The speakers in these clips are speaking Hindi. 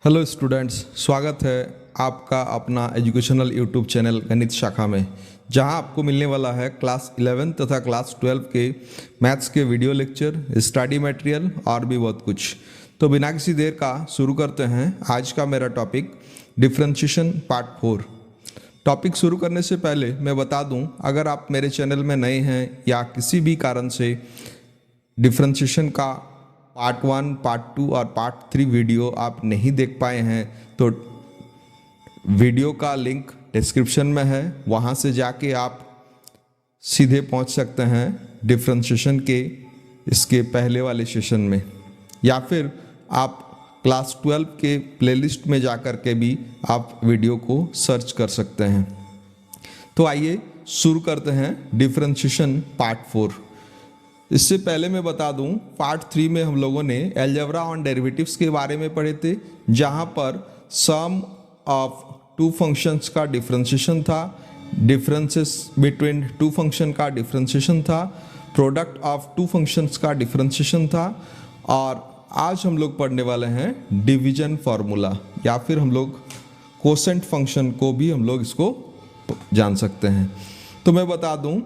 हेलो स्टूडेंट्स, स्वागत है आपका अपना एजुकेशनल यूट्यूब चैनल गणित शाखा में, जहां आपको मिलने वाला है क्लास 11 तथा क्लास 12 के मैथ्स के वीडियो लेक्चर, स्टडी मटेरियल और भी बहुत कुछ। तो बिना किसी देर का शुरू करते हैं। आज का मेरा टॉपिक डिफरेंशिएशन पार्ट 4। टॉपिक शुरू करने से पहले मैं बता दूं, अगर आप मेरे चैनल में नए हैं या किसी भी कारण से डिफरेंशिएशन का पार्ट 1, पार्ट 2 और पार्ट 3 वीडियो आप नहीं देख पाए हैं, तो वीडियो का लिंक डिस्क्रिप्शन में है, वहाँ से जाके आप सीधे पहुँच सकते हैं डिफरेंशिएशन के इसके पहले वाले सेशन में, या फिर आप क्लास 12 के प्लेलिस्ट में जा कर के भी आप वीडियो को सर्च कर सकते हैं। तो आइए शुरू करते हैं डिफरेंशिएशन पार्ट 4। इससे पहले मैं बता दूं, पार्ट 3 में हम लोगों ने अलजेब्रा ऑन डेरिवेटिव्स के बारे में पढ़े थे, जहां पर सम ऑफ टू फंक्शंस का डिफरेंशिएशन था, डिफरेंसेस बिटवीन टू फंक्शन का डिफरेंशिएशन था, प्रोडक्ट ऑफ टू फंक्शंस का डिफरेंशिएशन था, और आज हम लोग पढ़ने वाले हैं डिवीजन फार्मूला, या फिर हम लोग कोसेंट फंक्शन को भी हम लोग इसको जान सकते हैं। तो मैं बता दूं,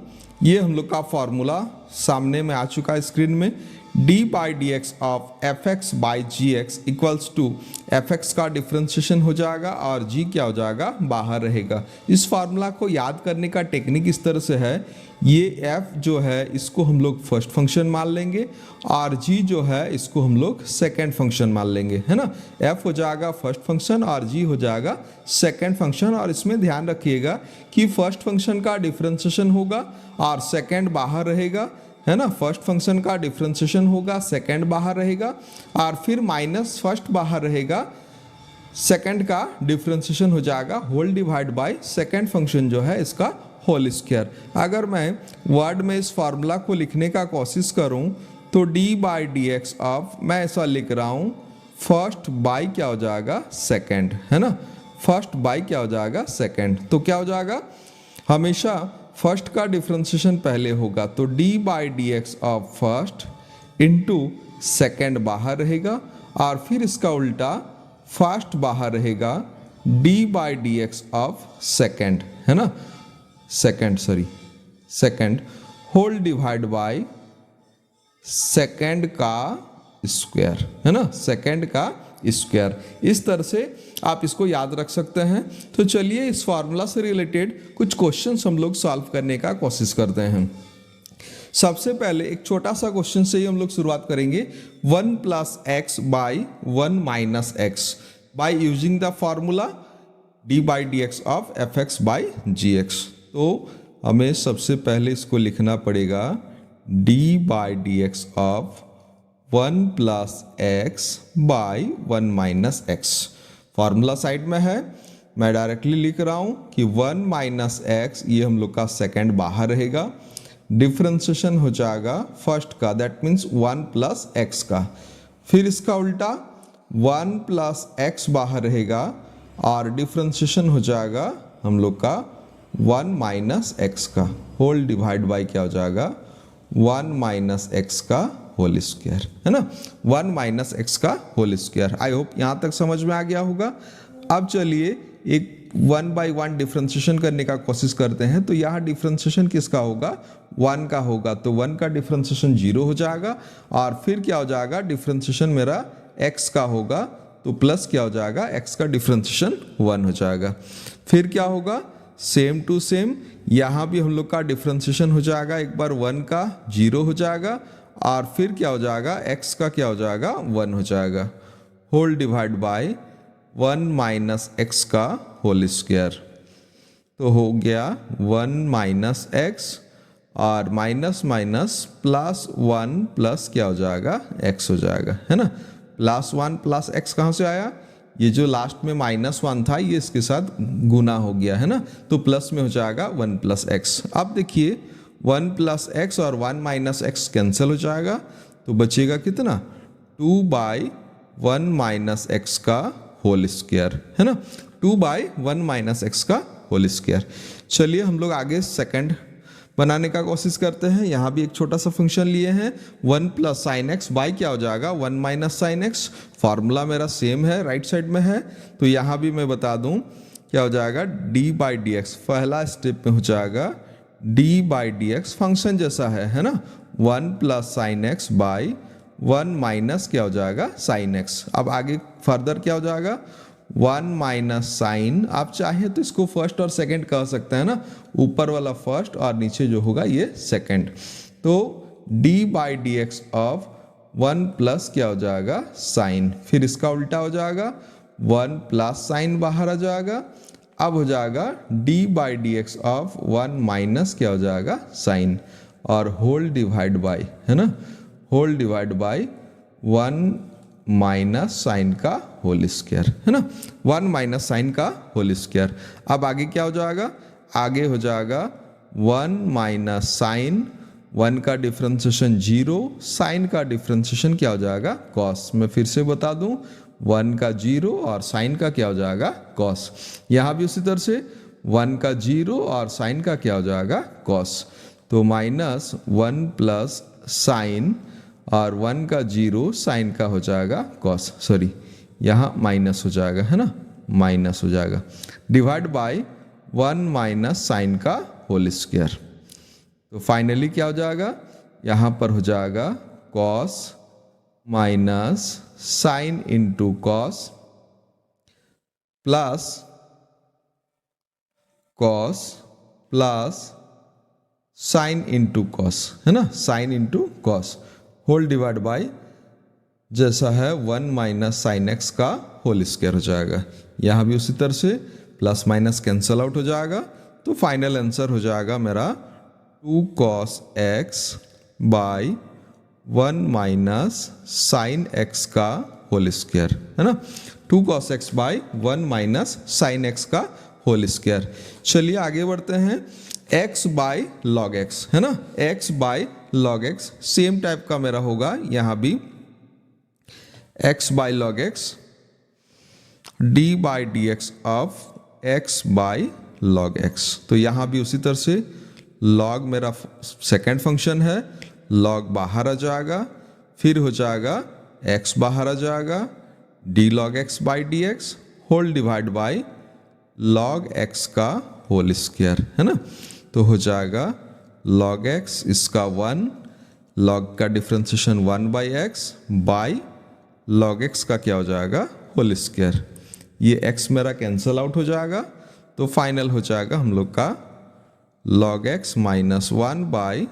ये हम लोग का फार्मूला सामने में आ चुका है स्क्रीन में। d by D X of F X by G X equals to F X का डिफ्रेंशिएशन हो जाएगा और g क्या हो जाएगा, बाहर रहेगा। इस फार्मूला को याद करने का टेक्निक इस तरह से है, ये f जो है इसको हम लोग फर्स्ट फंक्शन मान लेंगे और g जो है इसको हम लोग सेकेंड फंक्शन मान लेंगे, है ना। f हो जाएगा फर्स्ट फंक्शन और g हो जाएगा सेकेंड फंक्शन। और इसमें ध्यान रखिएगा कि फर्स्ट फंक्शन का डिफ्रेंशिएशन होगा और सेकेंड बाहर रहेगा, है ना। फर्स्ट फंक्शन का डिफरेंशिएशन होगा, सेकंड बाहर रहेगा, और फिर माइनस फर्स्ट बाहर रहेगा, सेकंड का डिफरेंशिएशन हो जाएगा whole divide by second function जो है इसका होल स्क्वायर। अगर मैं वर्ड में इस फार्मूला को लिखने का कोशिश करूं तो d by D X of, मैं ऐसा लिख रहा हूं, फर्स्ट बाई क्या हो जाएगा, सेकेंड, है ना। फर्स्ट बाई क्या हो जाएगा, सेकेंड। तो क्या हो जाएगा, हमेशा फर्स्ट का डिफरेंशिएशन पहले होगा, तो d by D X of first into second बाहर रहेगा, और फिर इसका उल्टा फर्स्ट बाहर रहेगा, d by D X of second, है ना, second whole divide by second का स्क्वायर, है ना, सेकेंड का स्क्वायर। इस तरह से आप इसको याद रख सकते हैं। तो चलिए इस फार्मूला से रिलेटेड कुछ क्वेश्चंस हम लोग सॉल्व करने का कोशिश करते हैं। सबसे पहले एक छोटा सा क्वेश्चन से ही हम लोग शुरुआत करेंगे। 1 plus X by 1 minus X by using the formula d by D X of F X by G X. तो हमें सबसे पहले इसको लिखना पड़ेगा d by D X of 1 plus X by 1 minus X. Formula side में है, मैं डायरेक्टली लिख रहा हूं कि 1 माइनस एक्स, ये हम लोग का सेकेंड बाहर रहेगा, डिफरेंशिएशन हो जाएगा फर्स्ट का, दैट मीन्स 1 प्लस एक्स का, फिर इसका उल्टा 1 प्लस एक्स बाहर रहेगा और डिफरेंशिएशन हो जाएगा हम लोग का 1 माइनस एक्स का, होल डिवाइड बाई क्या हो जाएगा, 1 माइनस एक्स का होल स्क्वायर, है ना, 1 माइनस एक्स का होल स्क्वायर। आई होप यहाँ तक समझ में आ गया होगा। अब चलिए एक 1 बाई 1 डिफरेंशिएशन करने का कोशिश करते हैं। तो यहाँ डिफरेंशिएशन किसका होगा, 1 का होगा, तो 1 का डिफरेंशिएशन 0 हो जाएगा, और फिर क्या हो जाएगा, डिफरेंशिएशन मेरा x का होगा, तो प्लस क्या हो जाएगा, x का डिफरेंशिएशन 1 हो जाएगा। फिर क्या होगा, सेम टू सेम यहाँ भी हम लोग का डिफरेंशिएशन हो जाएगा, एक बार 1 का 0 हो जाएगा, और फिर क्या हो जाएगा, x का क्या हो जाएगा, 1 हो जाएगा, whole divide by 1 minus X का होल स्क्वायर। तो हो गया 1 माइनस एक्स और माइनस माइनस प्लस 1 प्लस क्या हो जाएगा, x हो जाएगा, है ना। प्लस 1 प्लस एक्स कहाँ से आया, ये जो लास्ट में -1 था ये इसके साथ गुना हो गया, है ना, तो प्लस में हो जाएगा 1 प्लस एक्स। अब देखिए 1 प्लस एक्स और 1 माइनस एक्स कैंसिल हो जाएगा, तो बचेगा कितना, 2 बाई 1 माइनस एक्स का होल स्क्वायर, है ना, 2 बाई 1 माइनस एक्स का होल स्क्वायर। चलिए हम लोग आगे सेकंड बनाने का कोशिश करते हैं। यहाँ भी एक छोटा सा फंक्शन लिए हैं 1 प्लस साइन एक्स बाई क्या हो जाएगा 1 माइनस साइन एक्स। फॉर्मूला मेरा सेम है, राइट साइड में है, तो यहाँ भी मैं बता दूँ क्या हो जाएगा डी बाई डी एक्स। पहला स्टेप में हो जाएगा D by D x, function जैसा है ना, 1 plus sine x by 1 minus क्या हो जाएगा साइन एक्स। अब आगे फर्दर क्या हो जाएगा 1 माइनस साइन, आप चाहे तो इसको फर्स्ट और सेकंड कह सकते हैं ना, ऊपर वाला फर्स्ट और नीचे जो होगा ये सेकंड। तो d by D X of 1 plus क्या हो जाएगा साइन, फिर इसका उल्टा हो जाएगा 1 प्लस साइन बाहर आ जाएगा। अब हो जाएगा d by D X of 1 minus क्या हो जाएगा साइन, और होल डिवाइड बाई है ना, whole divide by 1 minus sine का होल स्क्वायर है ना, 1 माइनस साइन का होल स्क्वायर। अब आगे क्या हो जाएगा, आगे हो जाएगा 1 माइनस साइन, 1 का डिफ्रेंशिएशन 0, साइन का डिफ्रेंशिएशन क्या हो जाएगा कॉस। मैं फिर से बता दूं 1 का 0 और साइन का क्या हो जाएगा कॉस। यहाँ भी उसी तरह से 1 का 0 और साइन का क्या हो जाएगा कॉस। तो माइनस 1 प्लस साइन और 1 का 0 साइन का हो जाएगा कॉस, सॉरी यहाँ माइनस हो जाएगा है ना, माइनस हो जाएगा, डिवाइड बाय 1 माइनस साइन का होल स्क्वायर। तो फाइनली क्या हो जाएगा, यहाँ पर हो जाएगा cos minus sine into cos plus cos plus sine into cos है ना, sine into cos, whole divide by जैसा है 1 माइनस साइन एक्स का होल स्क्वायर हो जाएगा। यहाँ भी उसी तरह से प्लस माइनस कैंसल आउट हो जाएगा। तो फाइनल आंसर हो जाएगा मेरा 2 cos x by 1 minus sine x का होल स्क्वायर है ना, 2 cos x by 1 minus sine x का होल स्क्वायर। चलिए आगे बढ़ते हैं, x बाई लॉग एक्स है ना, x by log x same type का मेरा होगा, यहाँ भी x by log x d by D X of x by log x। तो यहाँ भी उसी तरह से log मेरा सेकेंड फंक्शन है, log बाहर आ जाएगा, फिर हो जाएगा x बाहर आ जाएगा, d log x by D X whole divide by log x का होल स्क्वायर है ना। तो हो जाएगा log x इसका 1, log का differentiation 1 by x by log x का क्या हो जाएगा होल स्क्वायर। ये x मेरा कैंसल आउट हो जाएगा, तो फाइनल हो जाएगा हम लोग का log x minus 1 by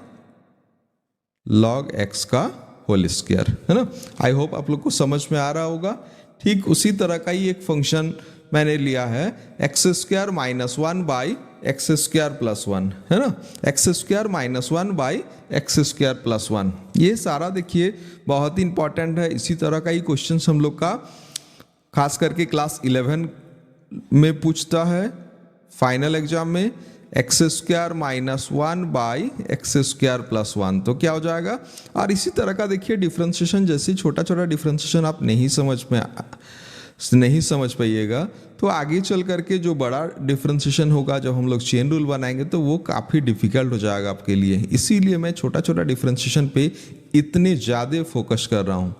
log x का होल स्क्वायर है ना। आई होप आप लोग को समझ में आ रहा होगा। ठीक उसी तरह का ही एक फंक्शन मैंने लिया है x square minus 1 by X square plus 1 है ना, x square minus 1 by X square plus 1। ये सारा देखिए बहुत ही इंपॉर्टेंट है। इसी तरह का ही क्वेश्चन हम लोग का खास करके क्लास 11 में पूछता है फाइनल एग्जाम में, x square minus 1 by X square plus 1। तो क्या हो जाएगा, और इसी तरह का देखिए डिफ्रेंशिएशन, जैसे छोटा छोटा डिफ्रेंशिएशन आप नहीं समझ पाइएगा तो आगे चल करके जो बड़ा डिफ्रेंशिएशन होगा, जब हम लोग चेन रूल बनाएंगे तो वो काफ़ी डिफिकल्ट हो जाएगा आपके लिए। इसीलिए मैं छोटा छोटा डिफ्रेंशिएशन पे इतने ज़्यादा फोकस कर रहा हूँ।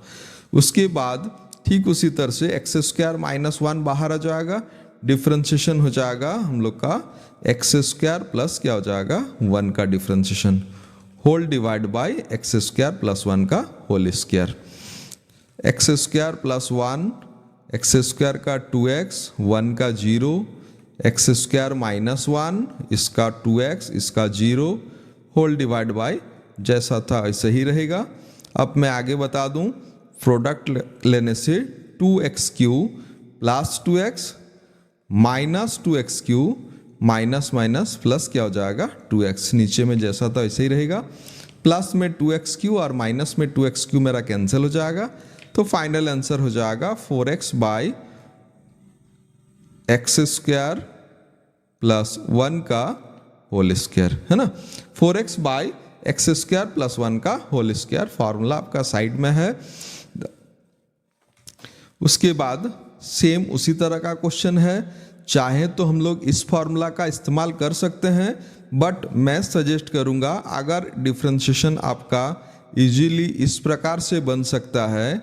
उसके बाद ठीक उसी तरह से एक्स स्क्वायर माइनस 1 बाहर आ जाएगा, डिफ्रेंशिएशन हो जाएगा हम लोग का एक्स स्क्वायर प्लस क्या हो जाएगा 1 का differentiation, whole divide by X square plus 1 का whole square. X square plus 1, X square का 2x, 1 का 0, एक्स स्क्वायर माइनस 1, इसका 2x, इसका 0, होल डिवाइड बाई जैसा था ऐसे ही रहेगा। अब मैं आगे बता दूं, प्रोडक्ट लेने से 2x³ plus 2x minus 2x³ minus minus plus क्या हो जाएगा 2x, नीचे में जैसा था वैसे ही रहेगा। प्लस में 2x³ और माइनस में 2x³ मेरा कैंसिल हो जाएगा। तो फाइनल आंसर हो जाएगा 4x by X square plus 1 का होल स्क्वायर है ना, 4x by X square plus 1 का होल स्क्वायर। फॉर्मूला आपका साइड में है। उसके बाद सेम उसी तरह का क्वेश्चन है चाहे तो हम लोग इस फॉर्मूला का इस्तेमाल कर सकते हैं, बट मैं सजेस्ट करूँगा अगर डिफ्रेंशिएशन आपका इजीली इस प्रकार से बन सकता है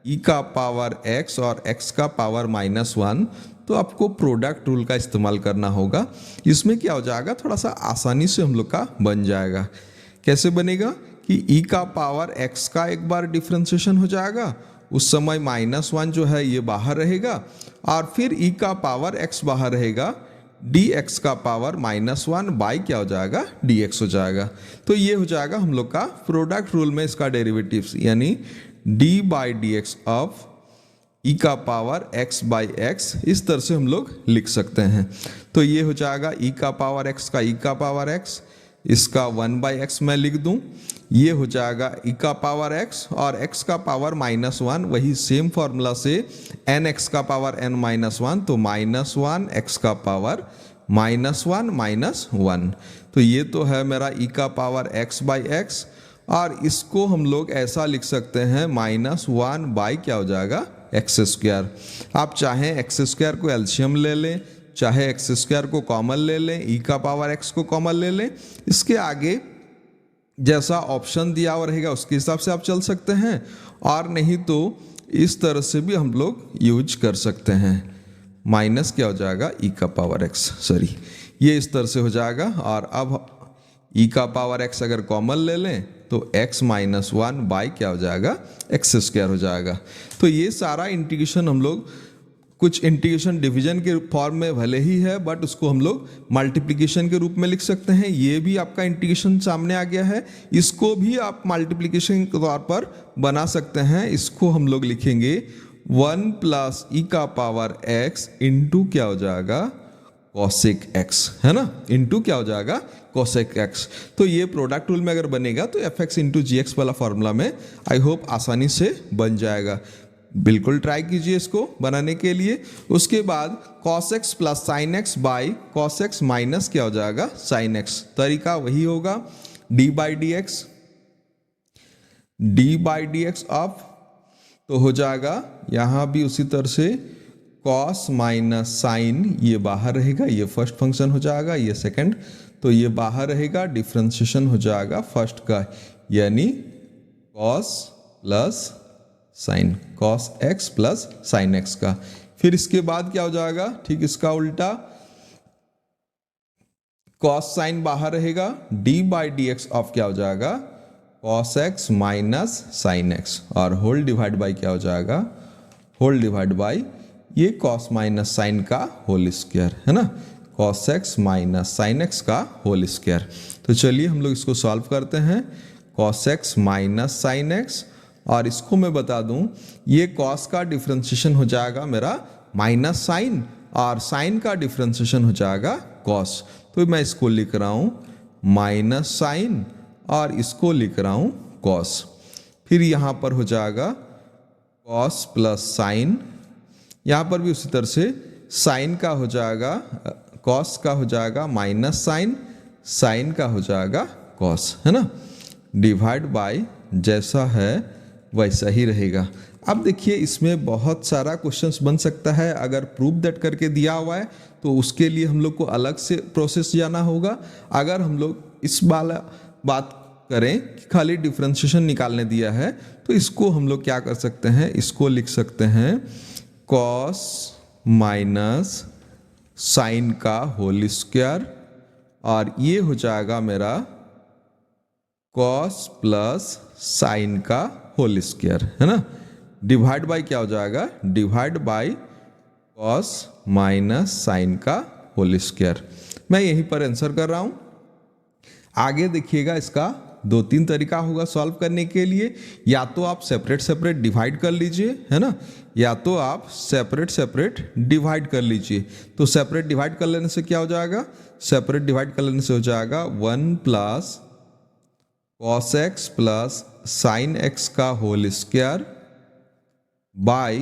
e का पावर x और x का पावर -1, तो आपको प्रोडक्ट रूल का इस्तेमाल करना होगा। इसमें क्या हो जाएगा, थोड़ा सा आसानी से हम लोग का बन जाएगा। कैसे बनेगा कि e का पावर x का एक बार डिफ्रेंशिएशन हो जाएगा, उस समय -1 जो है ये बाहर रहेगा, और फिर e का पावर x बाहर रहेगा, dx का पावर -1 बाई क्या हो जाएगा, dx हो जाएगा। तो ये हो जाएगा हम लोग का प्रोडक्ट रूल में इसका डेरिवेटिव्स, यानी d by D X of e का पावर x बाई एक्स, इस तरह से हम लोग लिख सकते हैं। तो ये हो जाएगा e का पावर x का e का पावर x, इसका 1 बाई एक्स मैं लिख दूं, ये हो जाएगा e का पावर x और x का पावर -1, वही सेम फॉर्मूला से nx का पावर n-1, तो -1 x का पावर -1 तो ये तो है मेरा e का पावर x बाई एक्स, और इसको हम लोग ऐसा लिख सकते हैं -1 बाई क्या हो जाएगा, एक्स स्क्वायर। आप चाहें एक्स स्क्वायर को एलसीएम ले लें, चाहे एक्स स्क्वायर को कॉमन ले लें, e का पावर x को कॉमन ले लें, इसके आगे जैसा ऑप्शन दिया हुआ रहेगा उसके हिसाब से आप चल सकते हैं, और नहीं तो इस तरह से भी हम लोग यूज कर सकते हैं। माइनस क्या हो जाएगा, e का पावर x, सॉरी ये इस तरह से हो जाएगा। और अब e का पावर x अगर कॉमन ले लें तो x -1 बाई क्या हो जाएगा, एक्स स्क्वायर हो जाएगा। तो ये सारा इंटीग्रेशन हम लोग कुछ इंटीग्रेशन डिवीजन के फॉर्म में भले ही है, बट उसको हम लोग मल्टीप्लिकेशन के रूप में लिख सकते हैं। ये भी आपका इंटीग्रेशन सामने आ गया है, इसको भी आप मल्टीप्लिकेशन के तौर पर बना सकते हैं। इसको हम लोग लिखेंगे 1 प्लस e का पावर x इंटू क्या हो जाएगा, कॉसेक x, है ना, इंटू क्या हो जाएगा, कॉसेक x। तो ये प्रोडक्ट रूल में अगर बनेगा तो fx इंटू जी एक्स वाला फॉर्मूला में आई होप आसानी से बन जाएगा। बिल्कुल ट्राई कीजिए इसको बनाने के लिए। उसके बाद cos x plus sine x by cos x minus क्या हो जाएगा, साइन एक्स। तरीका वही होगा, d by D X of, तो हो जाएगा यहाँ भी उसी तरह से कॉस माइनस साइन, ये बाहर रहेगा, ये फर्स्ट फंक्शन हो जाएगा, ये सेकंड, तो ये बाहर रहेगा, डिफ्रेंशिएशन हो जाएगा फर्स्ट का, यानी cos plus sign, cos x plus sine x का। फिर इसके बाद क्या हो जाएगा, ठीक इसका उल्टा, कॉस साइन बाहर रहेगा, D by D X of क्या हो जाएगा, cos x minus sine x, और होल डिवाइड बाई क्या हो जाएगा, होल डिवाइड बाई ये कॉस माइनस साइन का होल स्क्वायर, है ना, cos x minus sine x का होल स्क्वायर। तो चलिए हम लोग इसको सॉल्व करते हैं। Cos x minus sine x, और इसको मैं बता दूं, ये कॉस का डिफ्रेंशिएशन हो जाएगा मेरा माइनस साइन, और साइन का डिफ्रेंशिएशन हो जाएगा कॉस। तो मैं इसको लिख रहा हूँ माइनस साइन, और इसको लिख रहा हूँ कॉस। फिर यहाँ पर हो जाएगा कॉस प्लस साइन, यहाँ पर भी उसी तरह से साइन का हो जाएगा, कॉस का हो जाएगा माइनस साइन, साइन का हो जाएगा कॉस, है ना, डिवाइड बाय जैसा है वैसा ही रहेगा। अब देखिए इसमें बहुत सारा क्वेश्चंस बन सकता है, अगर प्रूफ दैट करके दिया हुआ है तो उसके लिए हम लोग को अलग से प्रोसेस जाना होगा। अगर हम लोग इस वाला बात करें कि खाली डिफरेंशिएशन निकालने दिया है, तो इसको हम लोग क्या कर सकते हैं, इसको लिख सकते हैं कॉस माइनस साइन का होल स्क्वायर, और ये हो जाएगा मेरा कॉस प्लस साइन का होल स्क्वायर, है ना, डिवाइड बाय क्या हो जाएगा, divide by cos minus sine का होल स्क्वायर। मैं यहीं पर आंसर कर रहा हूं। आगे देखिएगा इसका 2-3 तरीका होगा सॉल्व करने के लिए। या तो आप सेपरेट सेपरेट डिवाइड कर लीजिए, है ना, या तो आप सेपरेट सेपरेट डिवाइड कर लीजिए। तो सेपरेट डिवाइड कर लेने से क्या हो जाएगा, सेपरेट डिवाइड कर लेने से हो जाएगा 1 plus cos x plus sine x का whole square by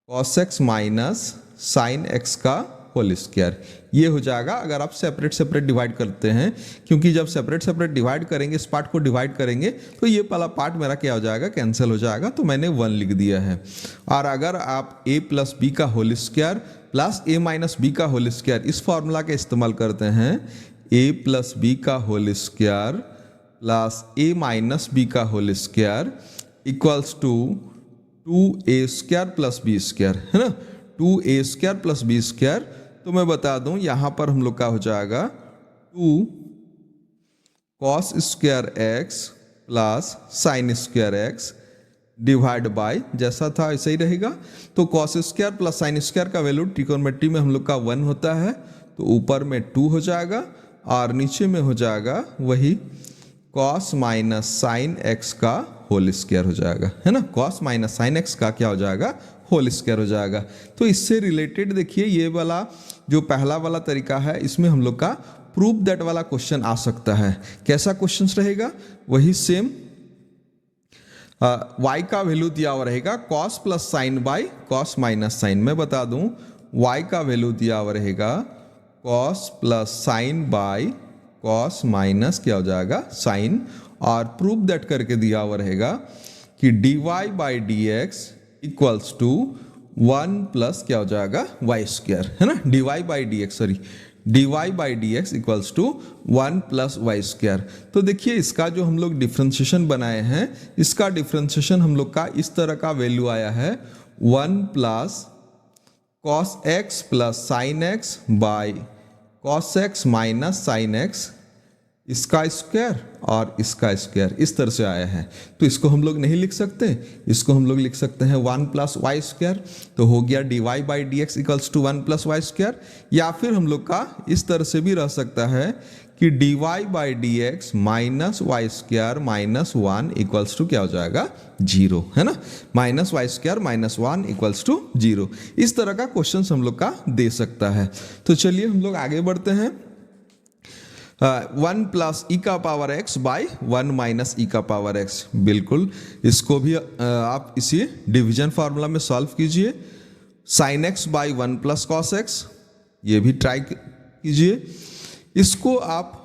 cos x minus sine x का होल स्क्वायर। ये हो जाएगा अगर आप सेपरेट सेपरेट डिवाइड करते हैं, क्योंकि जब सेपरेट सेपरेट डिवाइड करेंगे, इस पार्ट को डिवाइड करेंगे, तो ये वाला पार्ट मेरा क्या हो जाएगा, कैंसिल हो जाएगा, तो मैंने 1 लिख दिया है। और अगर आप a प्लस बी का whole square plus A minus B का होल स्क्वायर, इस फॉर्मूला का इस्तेमाल करते हैं। ए प्लस बी का whole square plus A minus B का whole square equals to 2a square plus B square, है ना। 2a square plus B square, तो मैं बता दूं यहां पर हम लोग का हो जाएगा 2 cos square x plus sine square x divide by, जैसा था ऐसा ही रहेगा। तो cos square plus sine square का वैल्यू ट्रिकोनोमेट्री में हम लोग का 1 होता है, तो ऊपर में 2 हो जाएगा और नीचे में हो जाएगा वही कॉस माइनस साइन एक्स का होल स्क्वायर हो जाएगा, है ना। कॉस माइनस साइन एक्स का क्या हो जाएगा, होल स्क्वायर हो जाएगा। तो इससे रिलेटेड देखिए ये वाला जो पहला वाला तरीका है, इसमें हम लोग का प्रूव दैट वाला क्वेश्चन आ सकता है। कैसा क्वेश्चन रहेगा, वही सेम y का वैल्यू दिया हुआ रहेगा cos plus sine by cos minus sine. मैं बता दूं y का वैल्यू दिया हुआ रहेगा cos plus sine by cos minus क्या हो जाएगा साइन, और प्रूव दैट करके दिया हुआ रहेगा कि dy by D X equals to 1 plus क्या हो जाएगा y स्क्वायर, है ना। dy by D X dy by D X equals to 1 plus Y square. तो देखिए इसका जो हम लोग डिफ्रेंशिएशन बनाए हैं, इसका डिफ्रेंशिएशन हम लोग का इस तरह का वैल्यू आया है 1 plus cos x plus sine x by cos x minus sine x, इसका स्क्वायर और इसका स्क्वायर, इस तरह से आया है। तो इसको हम लोग नहीं लिख सकते, इसको हम लोग लिख सकते हैं 1 प्लस वाई स्क्वायर, तो हो गया D Y by D X equals to 1 plus Y square. या फिर हम लोग का इस तरह से भी रह सकता है कि D Y by D X minus Y square minus 1 equals to क्या हो जाएगा 0, है ना। Minus Y square minus 1 equals to 0, इस तरह का क्वेश्चन हम लोग का दे सकता है। तो चलिए हम लोग आगे बढ़ते हैं। 1 प्लस ई का पावर एक्स बाई 1 माइनस ई का पावर एक्स, बिल्कुल इसको भी आप इसी डिवीजन फार्मूला में सॉल्व कीजिए। Sine x by 1 plus cos x, ये भी ट्राई कीजिए। इसको आप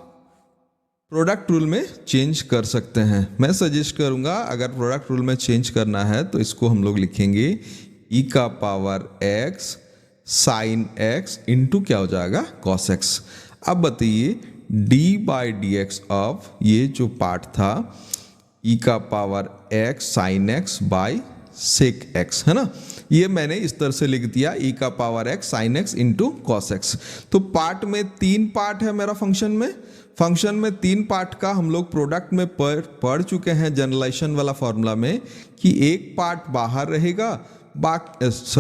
प्रोडक्ट रूल में चेंज कर सकते हैं। मैं सजेस्ट करूंगा अगर प्रोडक्ट रूल में चेंज करना है तो इसको हम लोग लिखेंगे ई का power X sine X into क्या हो जाएगा कॉस एक्स। अब बताइए d by D X of ये जो पार्ट था e का power x sine x by sec x, है ना। ये मैंने इस तरह से लिख दिया e का power x sine x into cos X. तो पार्ट में 3 पार्ट है मेरा फंक्शन में 3 पार्ट का हम लोग प्रोडक्ट में पढ़ चुके हैं जनरलाइजेशन वाला फॉर्मूला में कि एक पार्ट बाहर रहेगा,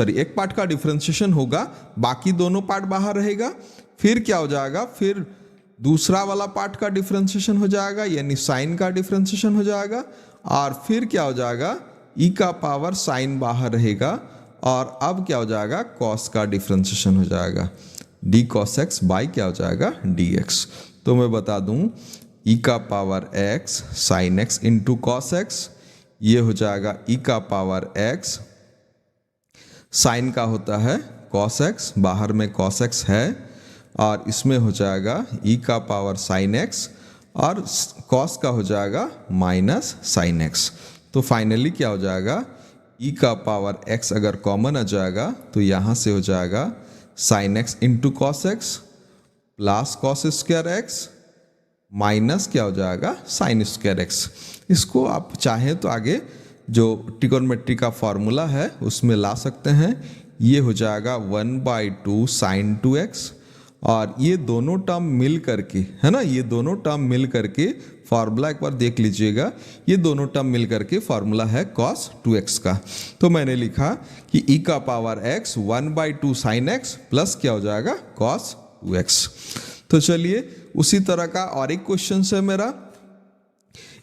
एक पार्ट का डिफरेंशिएशन होगा, बाकी दोनों पार्ट बाहर रहेगा। फिर क्या हो जाएगा, फिर दूसरा वाला पार्ट का डिफरेंशिएशन हो जाएगा, यानी साइन का डिफरेंशिएशन हो जाएगा, और फिर क्या हो जाएगा ई का पावर साइन बाहर रहेगा, और अब क्या हो जाएगा कॉस का डिफरेंशिएशन हो जाएगा डी कॉस एक्स बाई क्या हो जाएगा डी एक्स। तो मैं बता दूं ई का power X sine X into cos x, ये हो जाएगा ई का पावर एक्स साइन का होता है कॉस एक्स, बाहर में कॉस एक्स है, और इसमें हो जाएगा e का पावर साइन x और cos का हो जाएगा माइनस साइन x। तो फाइनली क्या हो जाएगा e का पावर x अगर कॉमन आ जाएगा तो यहाँ से हो जाएगा sine x into cos x plus cos square X minus क्या हो जाएगा साइन स्क्वायर एक्स। इसको आप चाहें तो आगे जो ट्रिगोनोमेट्री का फॉर्मूला है उसमें ला सकते हैं। ये हो जाएगा 1/2 साइन 2x, और ये दोनों टर्म मिल करके, है ना, ये दोनों टर्म मिल करके फार्मूला एक बार देख लीजिएगा, ये दोनों टर्म मिल करके फार्मूला है cos 2x का। तो मैंने लिखा कि e का power x 1/2 sine x plus क्या हो जाएगा cos 2x। तो चलिए उसी तरह का और एक क्वेश्चन है मेरा,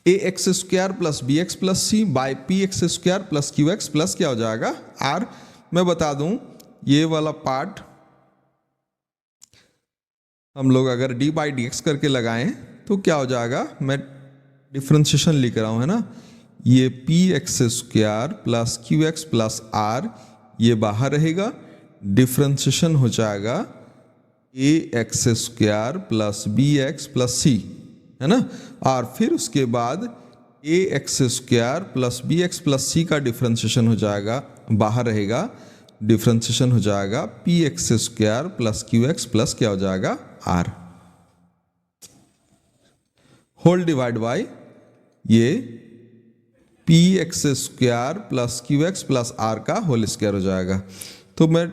a x square plus B x plus c by p x square plus Q x plus क्या हो जाएगा आर। मैं बता दूं ये वाला पार्ट हम लोग अगर d बाई डी एक्स करके लगाएं तो क्या हो जाएगा, मैं डिफ्रेंशिएशन लिख रहा हूं, है ना। ये p x square plus Q x plus r ये बाहर रहेगा, डिफ्रेंशिएशन हो जाएगा a x square plus B x plus c, है ना। और फिर उसके बाद a x square plus B x plus c का डिफ्रेंशिएशन हो जाएगा, बाहर रहेगा डिफ्रेंशिएशन हो जाएगा p x square plus Q x plus क्या हो जाएगा आर, होल डिवाइड बाई ये p x square plus Q x plus R का होल स्क्वायर हो जाएगा। तो मैं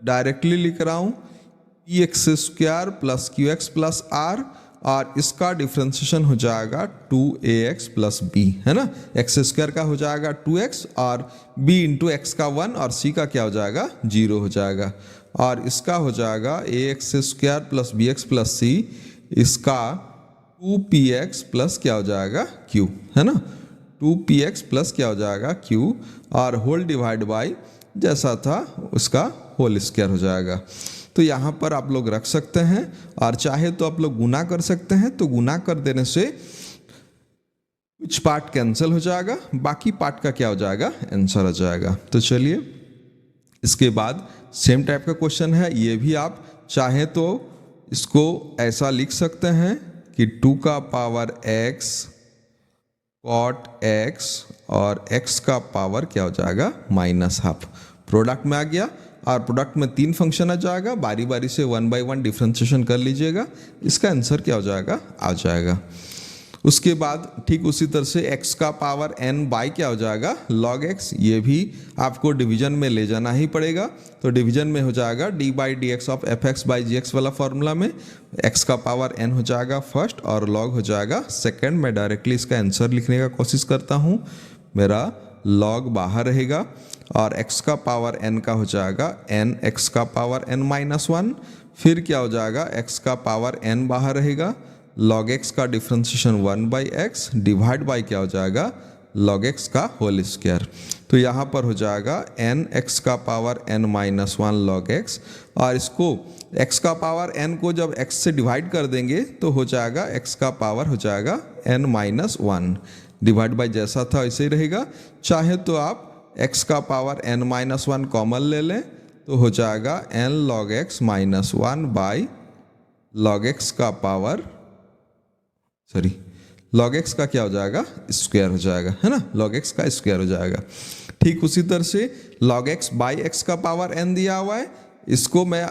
डायरेक्टली लिख रहा हूँ P x square plus Q x plus R, और इसका डिफ्रेंशिएशन हो जाएगा 2ax प्लस बी, है ना। एक्स स्क्वायर का हो जाएगा 2x और b इंटू एक्स का 1 और c का क्या हो जाएगा 0 हो जाएगा, और इसका हो जाएगा ax square plus B x plus c, इसका 2px प्लस क्या हो जाएगा q, है ना। 2px प्लस क्या हो जाएगा q, और होल डिवाइड बाई जैसा था उसका होल स्क्वायर हो जाएगा। तो यहाँ पर आप लोग रख सकते हैं, और चाहे तो आप लोग गुना कर सकते हैं, तो गुना कर देने से कुछ पार्ट कैंसिल हो जाएगा, बाकी पार्ट का क्या हो जाएगा आंसर हो जाएगा। तो चलिए इसके बाद सेम टाइप का क्वेश्चन है, ये भी आप चाहे तो इसको ऐसा लिख सकते हैं कि 2 का पावर x कॉट x और x का पावर क्या हो जाएगा -12 प्रोडक्ट में आ गया, और प्रोडक्ट में 3 फंक्शन आ जाएगा, बारी बारी से 1 बाई 1 डिफ्रेंशिएशन कर लीजिएगा, इसका आंसर क्या हो जाएगा आ जाएगा। उसके बाद ठीक उसी तरह से x का पावर n बाई क्या हो जाएगा log x, ये भी आपको डिवीजन में ले जाना ही पड़ेगा। तो डिवीजन में हो जाएगा d by D X of F X by G X वाला फॉर्मूला में x का पावर n हो जाएगा फर्स्ट और log हो जाएगा सेकंड। मैं डायरेक्टली इसका आंसर लिखने का कोशिश करता हूँ, मेरा log बाहर रहेगा और x का पावर n का हो जाएगा n x का पावर n-1, फिर क्या हो जाएगा x का पावर n बाहर रहेगा, log x का differentiation 1 by x divide by क्या हो जाएगा log x का होल स्क्वायर। तो यहाँ पर हो जाएगा n x का पावर n-1 log x, और इसको x का पावर n को जब x से डिवाइड कर देंगे तो हो जाएगा x का पावर हो जाएगा n-1 डिवाइड बाई जैसा था वैसे ही रहेगा। चाहे तो आप x का पावर n-1 कॉमन ले लें तो हो जाएगा n log x -1 by log x का पावर log x का क्या हो जाएगा स्क्वायर हो जाएगा, है ना, log x का स्क्वायर हो जाएगा। ठीक उसी तरह से log x बाई x का पावर n दिया हुआ है, इसको मैं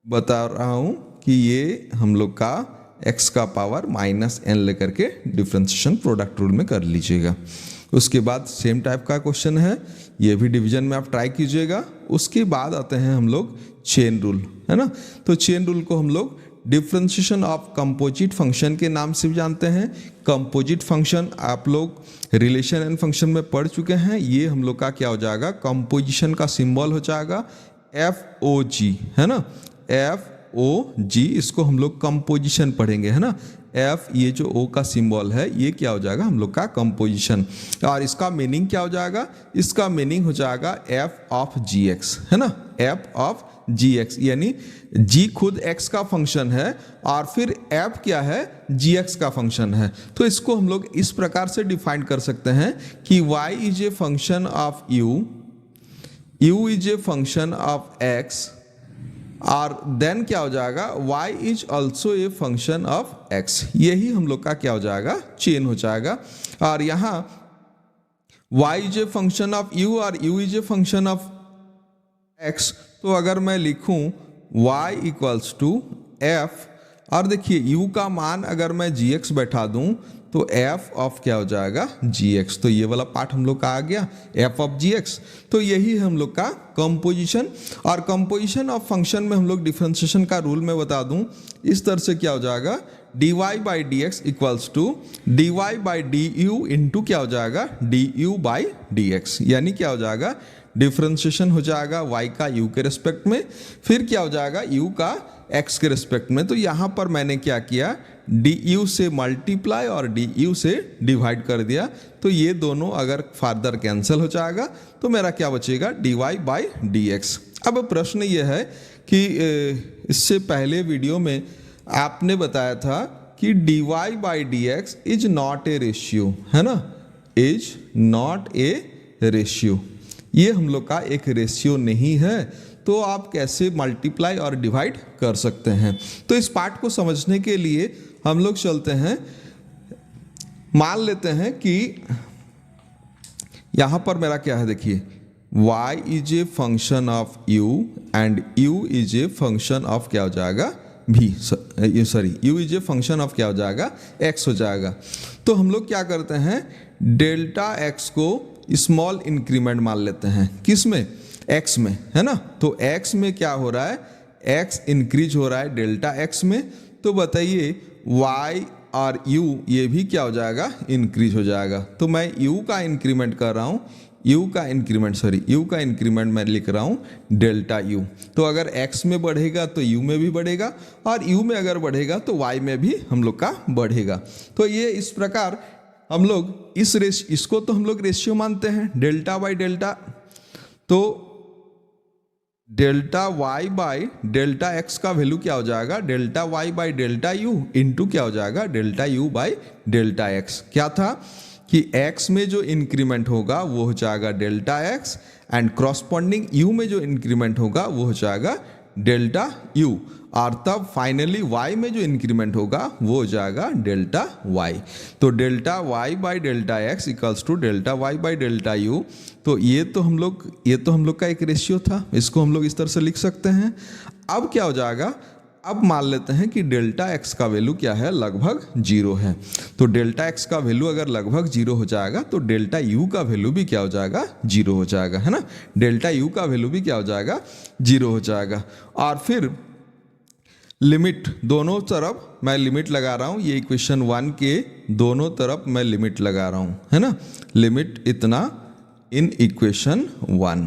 बता रहा हूँ कि ये हम लोग का x का पावर -n लेकर के डिफ्रेंशिएशन प्रोडक्ट रूल में कर लीजिएगा। उसके बाद सेम टाइप का क्वेश्चन है, ये भी डिवीजन में आप ट्राई कीजिएगा। उसके बाद आते हैं हम लोग चेन रूल, है ना। तो चेन रूल को हम लोग डिफ्रेंशिएशन ऑफ कंपोजिट फंक्शन के नाम से भी जानते हैं। कंपोजिट फंक्शन आप लोग रिलेशन एंड फंक्शन में पढ़ चुके हैं। ये हम लोग का क्या हो जाएगा कंपोजिशन का सिंबल हो जाएगा FOG, है ना, FOG, इसको हम लोग कंपोजिशन पढ़ेंगे, है ना। F ये जो O का सिंबल है ये क्या हो जाएगा हम लोग का कंपोजिशन, और इसका मीनिंग क्या हो जाएगा, इसका मीनिंग हो जाएगा F ऑफ GX, है ना, F ऑफ GX, यानी G खुद X का फंक्शन है और फिर F क्या है GX का फंक्शन है। तो इसको हम लोग इस प्रकार से डिफाइन कर सकते हैं कि Y is a function of U is a function of X, और देन क्या हो जाएगा y is also a function of x। यही हम लोग का क्या हो जाएगा चेन हो जाएगा। और यहाँ y is a function of u और u is a function of x, तो अगर मैं लिखूं y इक्वल्स टू f, और देखिए u का मान अगर मैं gx बैठा दूं तो f ऑफ क्या हो जाएगा gx, तो ये वाला पार्ट हम लोग का आ गया f ऑफ gx। तो यही हम लोग का कंपोजिशन, और कंपोजिशन ऑफ फंक्शन में हम लोग डिफरेंशिएशन का रूल में बता दूं इस तरह से क्या हो जाएगा dy by D X equals to dy by D U into क्या हो जाएगा du बाई डी एक्स, यानी क्या हो जाएगा डिफरेंशिएशन हो जाएगा y का u के रिस्पेक्ट में, फिर क्या हो जाएगा u का x के रिस्पेक्ट में। तो यहाँ पर मैंने क्या किया du से मल्टीप्लाई और du से डिवाइड कर दिया, तो ये दोनों अगर फार्दर कैंसिल हो जाएगा तो मेरा क्या बचेगा dy बाई डी एक्स। अब प्रश्न ये है कि इससे पहले वीडियो में आपने बताया था कि dy by D x is not a ratio, है ना, इज नॉट ए रेशियो, ये हम लोग का एक रेशियो नहीं है, तो आप कैसे मल्टीप्लाई और डिवाइड कर सकते हैं। तो इस पार्ट को समझने के लिए हम लोग चलते हैं, मान लेते हैं कि यहाँ पर मेरा क्या है, देखिए y is a function of u and u is a function of क्या हो जाएगा v, sorry u is a function of क्या हो जाएगा x हो जाएगा। तो हम लोग क्या करते हैं, डेल्टा x को स्मॉल इंक्रीमेंट मान लेते हैं, किस में, x में, है ना। तो x में क्या हो रहा है, x इंक्रीज हो रहा है डेल्टा x में। तो बताइए y और u ये भी क्या हो जाएगा, इंक्रीज हो जाएगा। तो मैं u का इंक्रीमेंट कर रहा हूँ, u का इंक्रीमेंट मैं लिख रहा हूँ डेल्टा u। तो अगर x में बढ़ेगा तो u में भी बढ़ेगा, और u में अगर बढ़ेगा तो y में भी हम लोग का बढ़ेगा। तो ये इस प्रकार हम लोग इसको तो हम लोग रेशियो मानते हैं, डेल्टा बाई डेल्टा। तो delta y by delta x का वैल्यू क्या हो जाएगा, delta y by delta u into क्या हो जाएगा, delta u by delta x। क्या था कि x में जो इंक्रीमेंट होगा वो हो जाएगा delta x, and corresponding u में जो इंक्रीमेंट होगा वो हो जाएगा डेल्टा u, और तब फाइनली y में जो इंक्रीमेंट होगा वो हो जाएगा डेल्टा y। तो delta y by delta x equals to delta y by delta u। तो ये तो हम लोग का एक रेशियो था, इसको हम लोग इस तरह से लिख सकते हैं। अब क्या हो जाएगा, अब मान लेते हैं कि डेल्टा x का वैल्यू क्या है, लगभग 0 है। तो डेल्टा x का वैल्यू अगर लगभग 0 हो जाएगा तो डेल्टा u का वैल्यू भी क्या हो जाएगा, 0 हो जाएगा, है ना। डेल्टा u का वैल्यू भी क्या हो जाएगा, 0 हो जाएगा। और फिर लिमिट दोनों तरफ मैं लिमिट लगा रहा हूँ, ये इक्वेशन 1 के दोनों तरफ मैं लिमिट लगा रहा हूँ, है ना। लिमिट इतना इन इक्वेशन 1।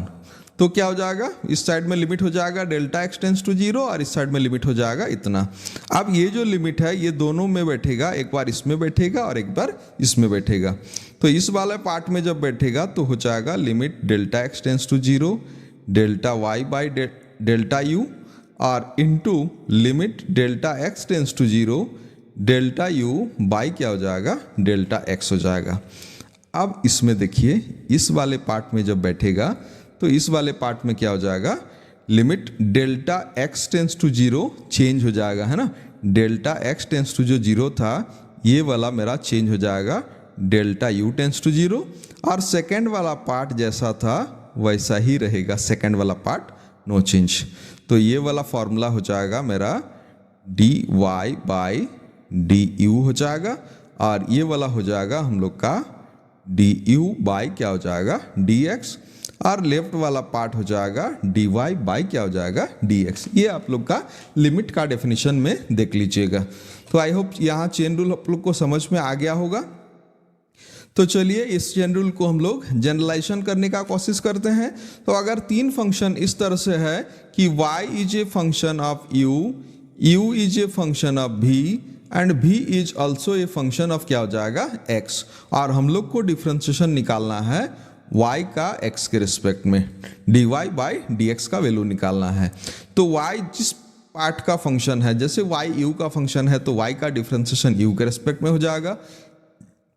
तो क्या हो जाएगा, इस साइड में लिमिट हो जाएगा डेल्टा x टेंस टू 0, और इस साइड में लिमिट हो जाएगा इतना। अब ये जो लिमिट है ये दोनों में बैठेगा, एक बार इसमें बैठेगा और एक बार इसमें बैठेगा। तो इस वाले पार्ट में जब बैठेगा तो हो जाएगा limit delta x tends to 0 delta y by delta u, और into limit delta x tends to 0 delta u by क्या हो जाएगा, डेल्टा x हो जाएगा। अब इसमें देखिए, इस वाले पार्ट में जब बैठेगा तो इस वाले पार्ट में क्या हो जाएगा, limit delta x tends to 0 change हो जाएगा, है ना। डेल्टा x टेंस टू जो 0 था ये वाला मेरा चेंज हो जाएगा डेल्टा u टेंस टू 0, और सेकेंड वाला पार्ट जैसा था वैसा ही रहेगा, सेकेंड वाला पार्ट नो चेंज। तो ये वाला फॉर्मूला हो जाएगा मेरा dy बाई du हो जाएगा, और ये वाला हो जाएगा हम लोग का du बाई क्या हो जाएगा, dx, और लेफ्ट वाला पार्ट हो जाएगा dy बाई क्या हो जाएगा, dx। ये आप लोग का लिमिट का डेफिनेशन में देख लीजिएगा। तो आई होप यहाँ चेन रूल आप लोग को समझ में आ गया होगा। तो चलिए इस चेन रूल को हम लोग जनरलाइजेशन करने का कोशिश करते हैं। तो अगर तीन फंक्शन इस तरह से है कि y is a function of u is a function of v, and v is also a function of क्या हो जाएगा, x, और हम लोग को डिफ्रेंशिएशन निकालना है y का x के रिस्पेक्ट में, dy बाई dx का वैल्यू निकालना है। तो y जिस पार्ट का फंक्शन है, जैसे y u का फंक्शन है तो y का डिफ्रेंशिएशन u के रिस्पेक्ट में हो जाएगा।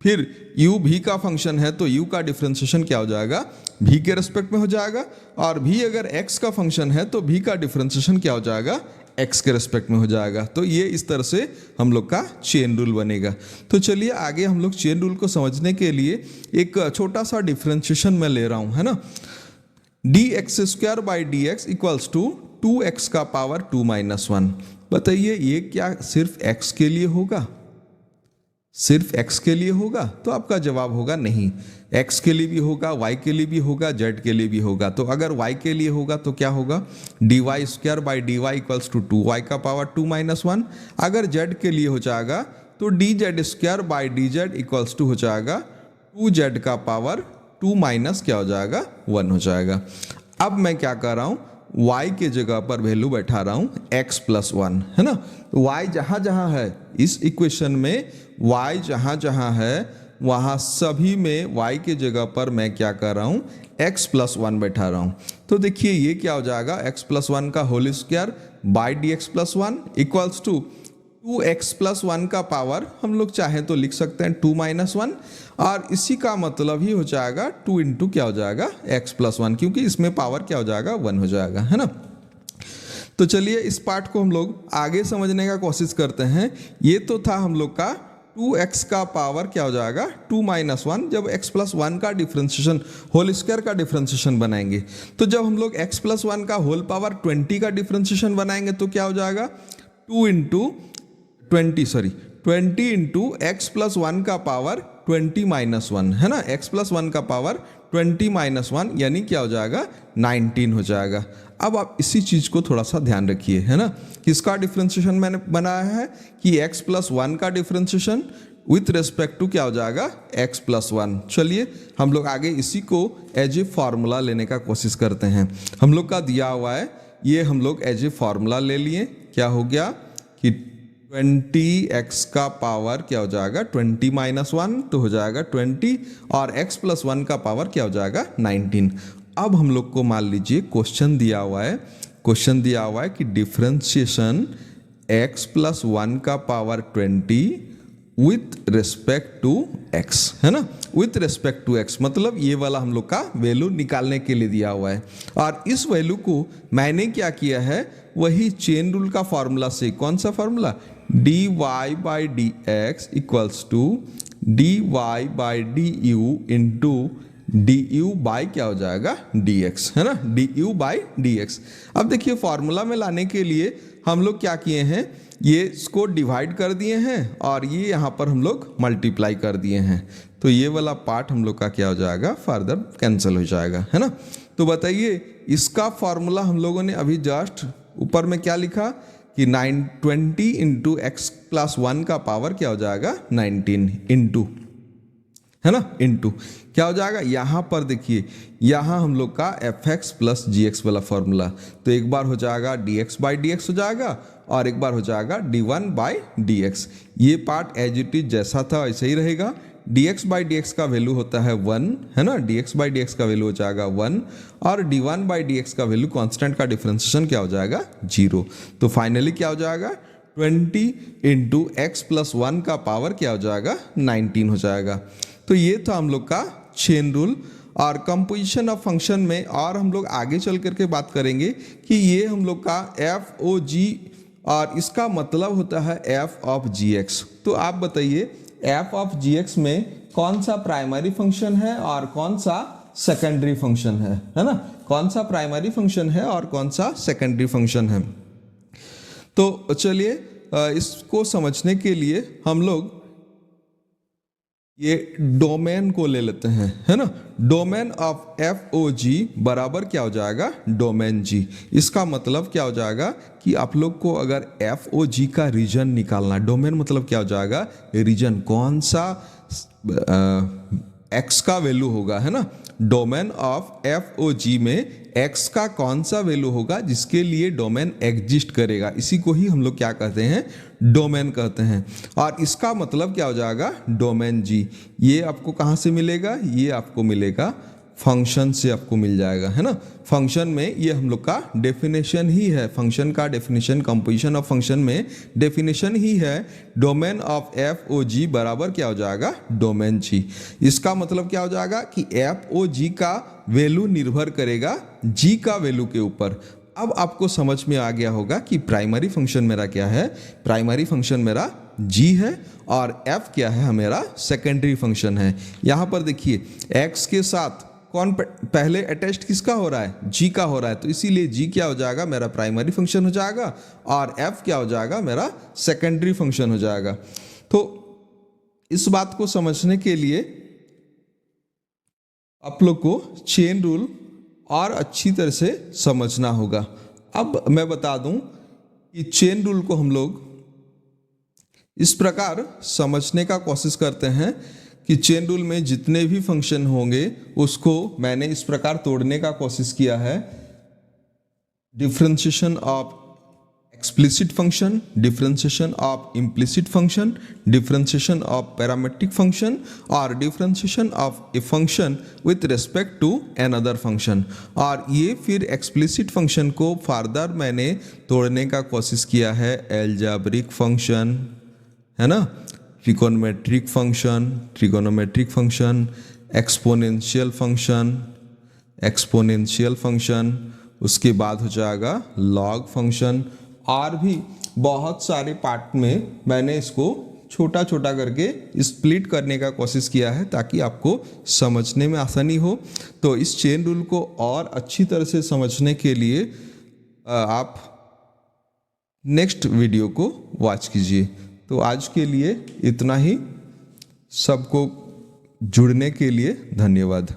फिर u v का फंक्शन है तो u का डिफ्रेंशिएशन क्या हो जाएगा, v के रिस्पेक्ट में हो जाएगा, और v अगर x का फंक्शन है तो v का डिफ्रेंशिएशन क्या हो जाएगा, x के रिस्पेक्ट में हो जाएगा। तो ये इस तरह से हम लोग का चेन रूल बनेगा। तो चलिए आगे हम लोग चेन रूल को समझने के लिए एक छोटा सा डिफ्रेंशिएशन मैं ले रहा हूँ, है ना। dx² by dx equals to 2x का पावर 2 माइनस 1। बताइए ये क्या सिर्फ x के लिए होगा, सिर्फ x के लिए होगा? तो आपका जवाब होगा नहीं, x के लिए भी होगा, y के लिए भी होगा, z के लिए भी होगा। तो अगर y के लिए होगा तो क्या होगा, dy² by dy equals to 2y का पावर 2 माइनस 1। अगर z के लिए हो जाएगा तो dz² by dz equals to हो जाएगा 2z का पावर 2 माइनस क्या हो जाएगा, 1 हो जाएगा। अब मैं क्या कर रहा हूँ, y के जगह पर वैल्यू बैठा रहा हूँ x प्लस 1, है ना। तो y जहाँ जहाँ है इस इक्वेशन में, y जहाँ जहाँ है वहाँ सभी में y के जगह पर मैं क्या कर रहा हूँ, x प्लस 1 बैठा रहा हूँ। तो देखिए ये क्या हो जाएगा, x प्लस 1 का whole square by dx plus 1 equals to 2x plus 1 का पावर हम लोग चाहें तो लिख सकते हैं 2 माइनस 1, और इसी का मतलब ही हो जाएगा 2 इंटू क्या हो जाएगा, x प्लस 1, क्योंकि इसमें पावर क्या हो जाएगा, 1 हो जाएगा, है ना। तो चलिए इस पार्ट को हम लोग आगे समझने का कोशिश करते हैं। ये तो था हम लोग का 2x का पावर क्या हो जाएगा 2 माइनस 1 जब x प्लस 1 का डिफ्रेंशिएशन होल स्क्वायर का डिफ्रेंशिएशन बनाएंगे। तो जब हम लोग x प्लस 1 का होल पावर 20 का डिफ्रेंशिएशन बनाएंगे तो क्या हो जाएगा 20 इंटू एक्स प्लस 1 का पावर 20 माइनस 1 है ना, x प्लस 1 का पावर 20 माइनस 1 यानी क्या हो जाएगा 19 हो जाएगा। अब आप इसी चीज को थोड़ा सा ध्यान रखिए है ना, किसका डिफ्रेंशिएशन मैंने बनाया है कि x प्लस 1 का डिफ्रेंशिएशन विथ रेस्पेक्ट टू क्या हो जाएगा x प्लस 1। चलिए हम लोग आगे इसी को एज ए फॉर्मूला लेने का कोशिश करते हैं। हम लोग का दिया हुआ है ये हम लोग एज ए फॉर्मूला ले लिए, क्या हो गया कि 20x का पावर क्या हो जाएगा 20 माइनस 1 तो हो जाएगा 20 और x प्लस 1 का पावर क्या हो जाएगा 19। अब हम लोग को मान लीजिए क्वेश्चन दिया हुआ है कि डिफरेंशिएशन x प्लस 1 का power 20 with respect to x है ना, विथ रेस्पेक्ट टू x मतलब ये वाला हम लोग का वैल्यू निकालने के लिए दिया हुआ है। और इस वैल्यू को मैंने क्या किया है वही चेन रूल का फॉर्मूला से, कौन सा formula dy by D X equals to dy by D U into D U by क्या हो जाएगा dx है ना, डी यू बाई dx। अब देखिए फॉर्मूला में लाने के लिए हम लोग क्या किए हैं ये इसको डिवाइड कर दिए हैं और ये यहाँ पर हम लोग मल्टीप्लाई कर दिए हैं, तो ये वाला पार्ट हम लोग का क्या हो जाएगा फर्दर कैंसिल हो जाएगा है ना। तो बताइए इसका फॉर्मूला हम लोगों ने अभी जस्ट ऊपर में क्या लिखा कि 920 इंटू एक्स प्लस 1 का पावर क्या हो जाएगा 19 इंटू है ना, इंटू क्या हो जाएगा यहाँ पर देखिए यहाँ हम लोग का एफ एक्स प्लस जी एक्स वाला फॉर्मूला, तो एक बार हो जाएगा D x by D x हो जाएगा और एक बार हो जाएगा D one by D x. ये पार्ट एज इट इज जैसा था वैसे ही रहेगा। D x by D x का वैल्यू होता है 1 है ना, D x by D x का वैल्यू हो जाएगा 1 और D one by D x का वैल्यू कांस्टेंट का डिफरेंशिएशन क्या हो जाएगा 0। तो फाइनली क्या हो जाएगा 20 इंटू एक्स प्लस 1 का पावर क्या हो जाएगा 19 हो जाएगा। तो ये था हम लोग का चेन रूल। और कंपोजिशन ऑफ फंक्शन में और हम लोग आगे चल करके बात करेंगे कि ये हम लोग का एफ ओ जी और इसका मतलब होता है एफ ऑफ जी एक्स। तो आप बताइए एफ ऑफ जी एक्स में कौन सा प्राइमरी फंक्शन है और कौन सा सेकेंडरी फंक्शन है ना, कौन सा प्राइमरी फंक्शन है और कौन सा सेकेंडरी फंक्शन है। तो चलिए इसको समझने के लिए हम लोग ये डोमेन को ले लेते हैं है ना। डोमेन ऑफ एफ ओ जी बराबर क्या हो जाएगा डोमेन जी। इसका मतलब क्या हो जाएगा कि आप लोग को अगर एफ ओ जी का रीजन निकालना, डोमेन मतलब क्या हो जाएगा रीजन, कौन सा एक्स का वैल्यू होगा है ना। डोमेन ऑफ एफ ओ जी में एक्स का कौन सा वैल्यू होगा जिसके लिए डोमेन एग्जिस्ट करेगा, इसी को ही हम लोग क्या कहते हैं डोमेन कहते हैं। और इसका मतलब क्या हो जाएगा डोमेन जी। ये आपको कहाँ से मिलेगा, ये आपको मिलेगा फंक्शन से आपको मिल जाएगा है ना। फंक्शन में ये हम लोग का डेफिनेशन ही है, फंक्शन का डेफिनेशन कंपोजिशन ऑफ फंक्शन में डेफिनेशन ही है डोमेन ऑफ एफ ओ जी बराबर क्या हो जाएगा डोमेन जी। इसका मतलब क्या हो जाएगा कि एफ ओ जी का वैल्यू निर्भर करेगा जी का वैल्यू के ऊपर। अब आपको समझ में आ गया होगा कि प्राइमरी फंक्शन मेरा क्या है, प्राइमरी फंक्शन मेरा जी है और एफ क्या है मेरा सेकेंडरी फंक्शन है। यहाँ पर देखिए एक्स के साथ कौन पहले अटैच्ड किसका हो रहा है जी का हो रहा है, तो इसीलिए जी क्या हो जाएगा मेरा प्राइमरी फंक्शन हो जाएगा और एफ क्या हो जाएगा मेरा सेकेंडरी फंक्शन हो जाएगा। तो इस बात को समझने के लिए आप लोग को चेन रूल और अच्छी तरह से समझना होगा। अब मैं बता दूं कि चेन रूल को हम लोग इस प्रकार समझने का कोशिश करते हैं कि चेन रूल में जितने भी फंक्शन होंगे उसको मैंने इस प्रकार तोड़ने का कोशिश किया है। Differentiation of explicit function, differentiation of implicit function, differentiation of parametric function और differentiation of a function with respect to another function. और ये फिर एक्सप्लिसिट फंक्शन को फर्दर मैंने तोड़ने का कोशिश किया है एल्जेब्रिक फंक्शन है ना, ट्रिगोनोमेट्रिक फंक्शन, एक्सपोनेंशियल फंक्शन, उसके बाद हो जाएगा लॉग फंक्शन और भी बहुत सारे पार्ट में मैंने इसको छोटा छोटा करके स्प्लिट करने का कोशिश किया है ताकि आपको समझने में आसानी हो। तो इस चेन रूल को और अच्छी तरह से समझने के लिए आप नेक्स्ट वीडियो को वॉच कीजिए। तो आज के लिए इतना ही। सबको जुड़ने के लिए धन्यवाद।